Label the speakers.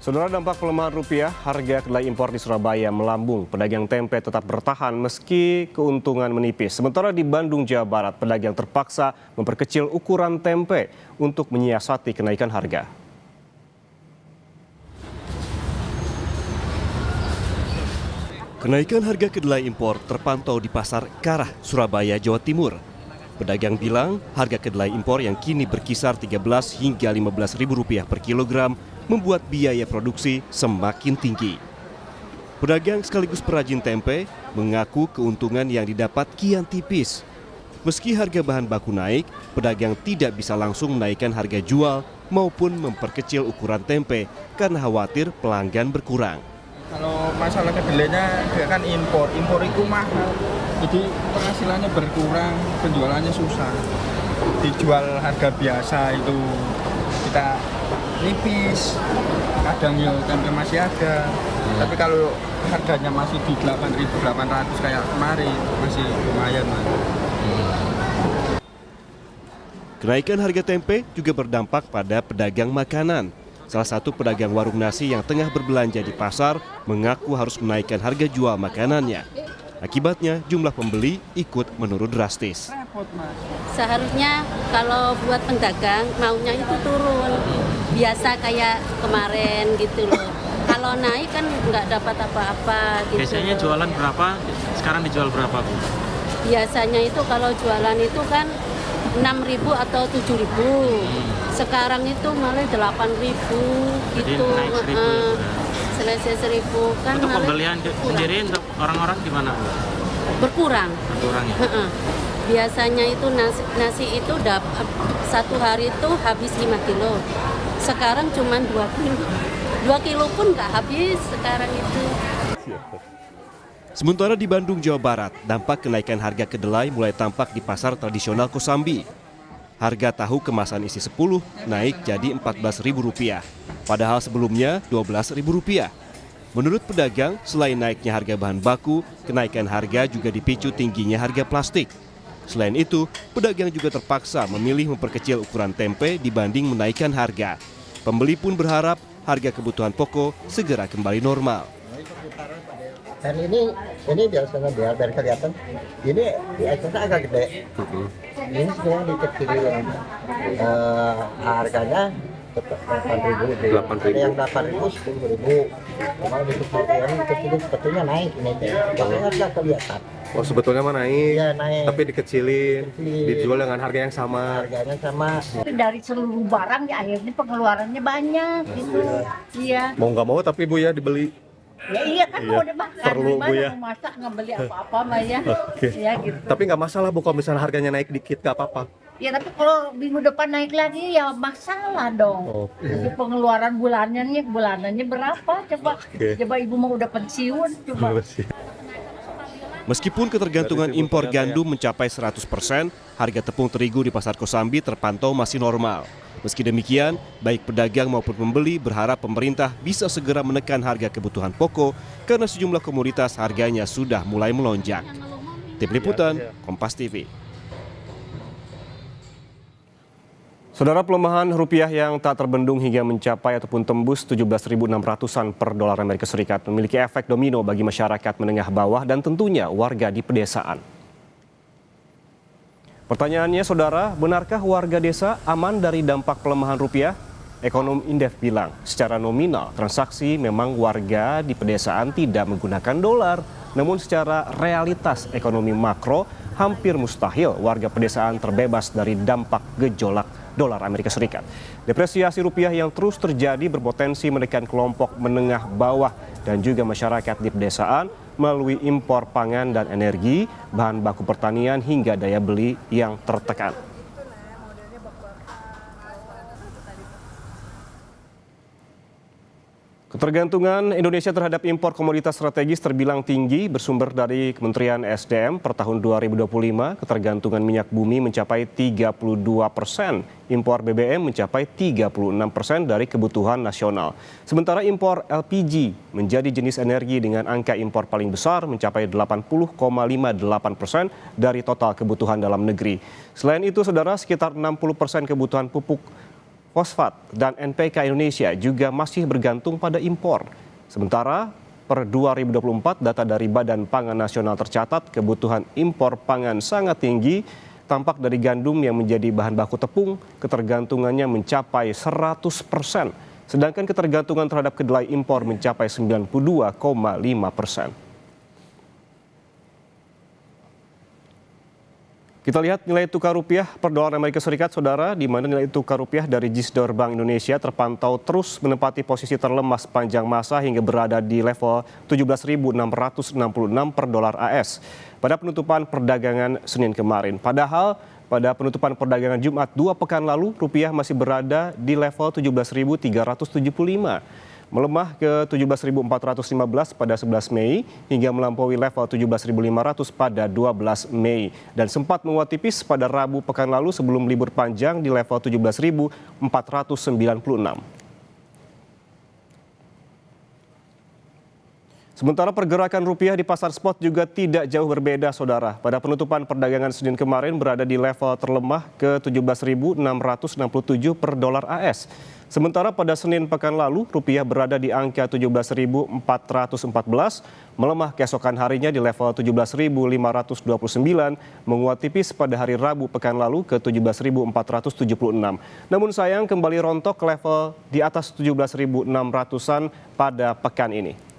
Speaker 1: Saudara, dampak pelemahan rupiah, harga kedelai impor di Surabaya melambung. Pedagang tempe tetap bertahan meski keuntungan menipis. Sementara di Bandung, Jawa Barat, pedagang terpaksa memperkecil ukuran tempe untuk menyiasati kenaikan harga. Kenaikan harga kedelai impor terpantau di Pasar Karah, Surabaya, Jawa Timur. Pedagang bilang harga kedelai impor yang kini berkisar 13 hingga 15 ribu rupiah per kilogram membuat biaya produksi semakin tinggi. Pedagang sekaligus perajin tempe mengaku keuntungan yang didapat kian tipis. Meski harga bahan baku naik, pedagang tidak bisa langsung menaikkan harga jual maupun memperkecil ukuran tempe karena khawatir pelanggan berkurang.
Speaker 2: Kalau masalah kedelainya dia kan impor itu mahal, jadi penghasilannya berkurang, penjualannya susah. Dijual harga biasa itu kita nipis, kadang ya tempe masih ada. Tapi kalau harganya masih di 8.800 kayak kemarin masih lumayan.
Speaker 1: Kenaikan harga tempe juga berdampak pada pedagang makanan. Salah satu pedagang warung nasi yang tengah berbelanja di pasar mengaku harus menaikkan harga jual makanannya. Akibatnya jumlah pembeli ikut menurun drastis.
Speaker 3: Seharusnya kalau buat pedagang maunya itu turun, biasa kayak kemarin gitu loh. Kalau naik kan nggak dapat apa-apa gitu.
Speaker 4: Biasanya jualan berapa, sekarang dijual berapa, Bu?
Speaker 3: Biasanya itu kalau jualan itu kan 6.000 atau 7.000. Sekarang itu malah 8.000
Speaker 4: Jadi
Speaker 3: gitu.
Speaker 4: naik 1.000 ya.
Speaker 3: Selesai 1.000 kan
Speaker 4: Untuk
Speaker 3: malah
Speaker 4: pembelian sendiri untuk orang-orang gimana, Bu?
Speaker 3: berkurang.
Speaker 4: Berkurang ya?
Speaker 3: Biasanya itu nasi itu satu hari itu habis 5 kilo. Sekarang cuma 2 kilo. 2 kilo pun nggak habis sekarang itu.
Speaker 1: Sementara di Bandung, Jawa Barat, dampak kenaikan harga kedelai mulai tampak di pasar tradisional Kosambi. Harga tahu kemasan isi 10 naik jadi Rp14.000, padahal sebelumnya Rp12.000. Menurut pedagang, selain naiknya harga bahan baku, kenaikan harga juga dipicu tingginya harga plastik. Selain itu, pedagang juga terpaksa memilih memperkecil ukuran tempe dibanding menaikkan harga. Pembeli pun berharap harga kebutuhan pokok segera kembali normal.
Speaker 5: Dan ini biasanya biar kelihatan, ini ekosnya agak gede. Ini sebenarnya dikecilin, harganya 8.000. Ada yang 8.000, 10.000. Cuma yang dikecilin sebetulnya naik ini teh. Makanya nggak kelihatan.
Speaker 6: Oh, sebetulnya mah naik,
Speaker 5: Iya, naik.
Speaker 6: tapi dikecilin, dijual dengan harga yang sama.
Speaker 5: Harganya sama.
Speaker 7: Dari seluruh barang ya akhirnya pengeluarannya banyak gitu. Iya.
Speaker 6: Mau nggak mau tapi Bu ya dibeli.
Speaker 7: Ya iya kan mau udah makan,
Speaker 6: perlu, Bu, ya.
Speaker 7: mau masak nggak beli apa-apa mah ya.
Speaker 6: Oke.
Speaker 7: Ya gitu.
Speaker 6: Tapi nggak masalah Bu kalau misalnya harganya naik dikit nggak apa-apa.
Speaker 7: Ya tapi kalau minggu depan naik lagi ya masalah dong.
Speaker 6: Oke.
Speaker 7: Jadi pengeluaran bulanannya berapa coba?
Speaker 6: Oke.
Speaker 7: Coba ibu mau udah pensiun coba.
Speaker 1: Meskipun ketergantungan impor gandum mencapai 100%, harga tepung terigu di Pasar Kosambi terpantau masih normal. Meski demikian, baik pedagang maupun pembeli berharap pemerintah bisa segera menekan harga kebutuhan pokok karena sejumlah komoditas harganya sudah mulai melonjak. Tim Liputan, Kompas TV. Saudara, pelemahan rupiah yang tak terbendung hingga mencapai ataupun tembus 17.600-an per dolar Amerika Serikat memiliki efek domino bagi masyarakat menengah bawah dan tentunya warga di pedesaan. Pertanyaannya, saudara, benarkah warga desa aman dari dampak pelemahan rupiah? Ekonom Indef bilang, secara nominal transaksi memang warga di pedesaan tidak menggunakan dolar, namun secara realitas ekonomi makro hampir mustahil warga pedesaan terbebas dari dampak gejolak dolar Amerika Serikat. Depresiasi rupiah yang terus terjadi berpotensi menekan kelompok menengah bawah dan juga masyarakat di pedesaan melalui impor pangan dan energi, bahan baku pertanian hingga daya beli yang tertekan. Ketergantungan Indonesia terhadap impor komoditas strategis terbilang tinggi. Bersumber dari Kementerian SDM, per tahun 2025 ketergantungan minyak bumi mencapai 32%, impor BBM mencapai 36% dari kebutuhan nasional. Sementara impor LPG menjadi jenis energi dengan angka impor paling besar mencapai 80,58% dari total kebutuhan dalam negeri. Selain itu, saudara, sekitar 60% kebutuhan pupuk fosfat, dan NPK Indonesia juga masih bergantung pada impor. Sementara per 2024 data dari Badan Pangan Nasional tercatat kebutuhan impor pangan sangat tinggi, tampak dari gandum yang menjadi bahan baku tepung, ketergantungannya mencapai 100%, sedangkan ketergantungan terhadap kedelai impor mencapai 92,5%. Kita lihat nilai tukar rupiah per dolar Amerika Serikat, saudara, di mana nilai tukar rupiah dari GISDOR Bank Indonesia terpantau terus menempati posisi terlemah sepanjang masa hingga berada di level 17.666 per dolar AS pada penutupan perdagangan Senin kemarin. Padahal pada penutupan perdagangan Jumat 2 pekan lalu, rupiah masih berada di level 17.375. Melemah ke 17.415 pada 11 Mei hingga melampaui level 17.500 pada 12 Mei dan sempat menguat tipis pada Rabu pekan lalu sebelum libur panjang di level 17.496. Sementara pergerakan rupiah di pasar spot juga tidak jauh berbeda, saudara. Pada penutupan perdagangan Senin kemarin berada di level terlemah ke 17.667 per dolar AS. Sementara pada Senin pekan lalu, rupiah berada di angka 17.414, melemah keesokan harinya di level 17.529, menguat tipis pada hari Rabu pekan lalu ke 17.476. Namun sayang kembali rontok ke level di atas 17.600-an pada pekan ini.